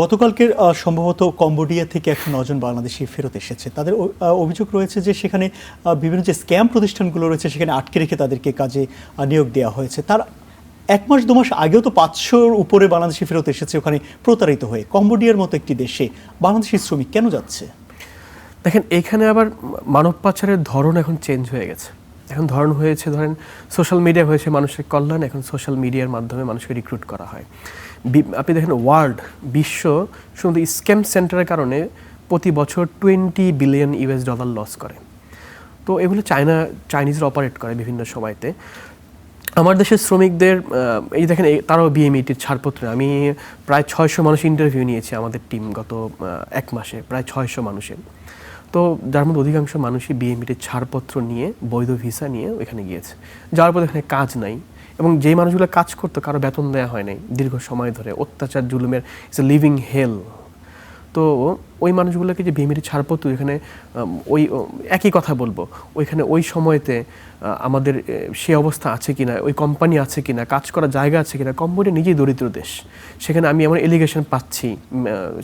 গতকালকের সম্ভবত কম্বোডিয়া থেকে ১০৯ জন বাংলাদেশি ফেরত এসেছে। তাদের অভিযোগ রয়েছে যে সেখানে বিভিন্ন যে স্ক্যাম প্রতিষ্ঠানগুলো রয়েছে সেখানে আটকে রেখে তাদেরকে কাজে নিয়োগ দেওয়া হয়েছে। তার ১ মাস ২ মাস আগেও তো ৫০০-র উপরে বাংলাদেশি ফেরত এসেছে ওখানে প্রতারিত হয়ে। কম্বোডিয়ার মতো একটি দেশে বাংলাদেশি শ্রমিক কেন যাচ্ছে? দেখেন, এখানে আবার মানব পাচারের ধরন এখন চেঞ্জ হয়ে গেছে। এখন ধরন হয়েছে, ধরেন সোশ্যাল মিডিয়া হয়েছে মানুষের কল্যাণ, এখন সোশ্যাল মিডিয়ার মাধ্যমে মানুষকে রিক্রুট করা হয়। আপনি দেখেন বিশ্ব শুধু স্ক্যাম সেন্টারের কারণে প্রতি বছর $20 বিলিয়ন লস করে। তো এগুলো চাইনিজরা অপারেট করে বিভিন্ন সময়তে। আমার দেশের শ্রমিকদের এই দেখেন, তারাও বিএমইটির ছাড়পত্র। আমি প্রায় ৬০০ মানুষ ইন্টারভিউ নিয়েছি আমাদের টিম গত ১ মাসে, প্রায় ৬০০ মানুষের। তো যার মধ্যে অধিকাংশ মানুষই বিএমইটির ছাড়পত্র নিয়ে, বৈধ ভিসা নিয়ে ওইখানে গিয়েছে। যাওয়ার পর এখানে কাজ নাই, এবং যেই মানুষগুলো কাজ করতো কারো বেতন দেওয়া হয় নাই দীর্ঘ সময় ধরে, অত্যাচার জুলুমের ইটস এ লিভিং হেল। তো ওই মানুষগুলোকে যে বিএমইটির ছাড়পত্র, এখানে ওই একই কথা বলবো, ওইখানে ওই সময়তে আমাদের সে অবস্থা আছে কিনা, ওই কোম্পানি আছে কিনা, কাজ করার জায়গা আছে কিনা। কম্বোডিয়া নিজেই দরিদ্র দেশ, সেখানে আমি এমন এলিগেশন পাচ্ছি,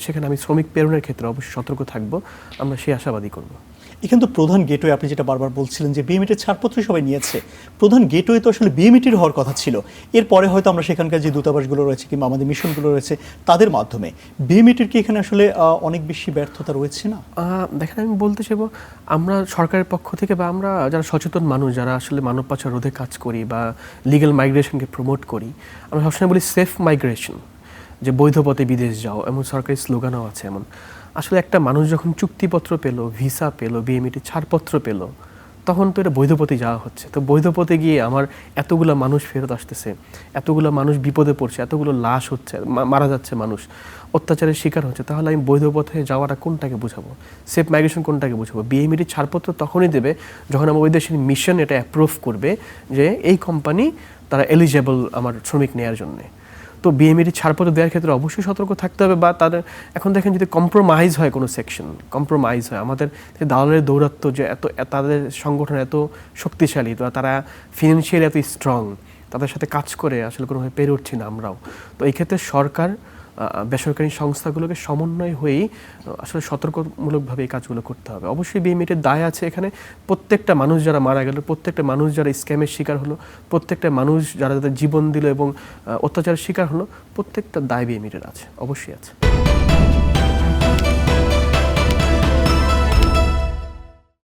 সেখানে আমি শ্রমিক প্রেরণের ক্ষেত্রে অবশ্যই সতর্ক থাকবো। আমরা সেই আশাবাদী করবো। এখানে তো প্রধান গেটওয়ে, আপনি যেটা বারবার বলছিলেন যে বিএমইটির ছাড়পত্র সবাই নিয়েছে, প্রধান গেটওয়ে তো আসলে বিএমইটির হওয়ার কথা ছিল। এরপরে হয়তো আমরা সেখানকার যে দূতাবাসগুলো রয়েছে কিংবা আমাদের মিশনগুলো রয়েছে তাদের মাধ্যমে, বিএমইটির কি এখানে আসলে অনেক বেশি ব্যর্থতা রয়েছে না? দেখেন, আমি বলতে চাইবো, আমরা সরকারের পক্ষ থেকে বা আমরা যারা সচেতন মানুষ, যারা আসলে মানব পাচার রোধে কাজ করি বা লিগ্যাল মাইগ্রেশনকে প্রমোট করি, আমরা সবসময় বলি সেফ মাইগ্রেশন, যে বৈধ পথে বিদেশ যাও, এমন সরকারি স্লোগানও আছে। এমন আসলে একটা মানুষ যখন চুক্তিপত্র পেলো, ভিসা পেলো, বিএমইটি ছাড়পত্র পেলো, তখন তো এটা বৈধ পথে যাওয়া হচ্ছে। তো বৈধ পথে গিয়ে আমার এতগুলো মানুষ ফেরত আসতেছে, এতগুলো মানুষ বিপদে পড়ছে, এতগুলো লাশ হচ্ছে, মারা যাচ্ছে, মানুষ অত্যাচারের শিকার হচ্ছে, তাহলে আমি বৈধ পথে যাওয়াটা কোনটাকে বোঝাবো, সেফ মাইগ্রেশন কোনটাকে বোঝাবো? বিএমইটি ছাড়পত্র তখনই দেবে যখন আমার ওই দেশের মিশন এটা অ্যাপ্রুভ করবে যে এই কোম্পানি তারা এলিজেবল আমার শ্রমিক নেওয়ার জন্যে। তো বিএমইটি ছাড়পত্র দেওয়ার ক্ষেত্রে অবশ্যই সতর্ক থাকতে হবে। বা তাদের এখন দেখেন, যদি কম্প্রোমাইজ হয় কোনো সেকশন, কম্প্রোমাইজ হয়, আমাদের দালালের দৌরাত্ম্য যে তাদের সংগঠন এত শক্তিশালী, তো তারা ফিনান্সিয়ালি এত স্ট্রং, তাদের সাথে কাজ করে আসলে কোনোভাবে পেরে উঠছি না আমরাও। তো এই ক্ষেত্রে সরকার বেসরকারি সংস্থাগুলোকে সমন্বয় হয়েই আসলে সতর্কমূলকভাবে এই কাজগুলো করতে হবে। অবশ্যই বিএমইটির দায় আছে এখানে। প্রত্যেকটা মানুষ যারা মারা গেল, প্রত্যেকটা মানুষ যারা স্ক্যামের শিকার হলো, প্রত্যেকটা মানুষ যারা তাদের জীবন দিল এবং অত্যাচারের শিকার হলো, প্রত্যেকটা দায় বিএমইটির আছে, অবশ্যই আছে।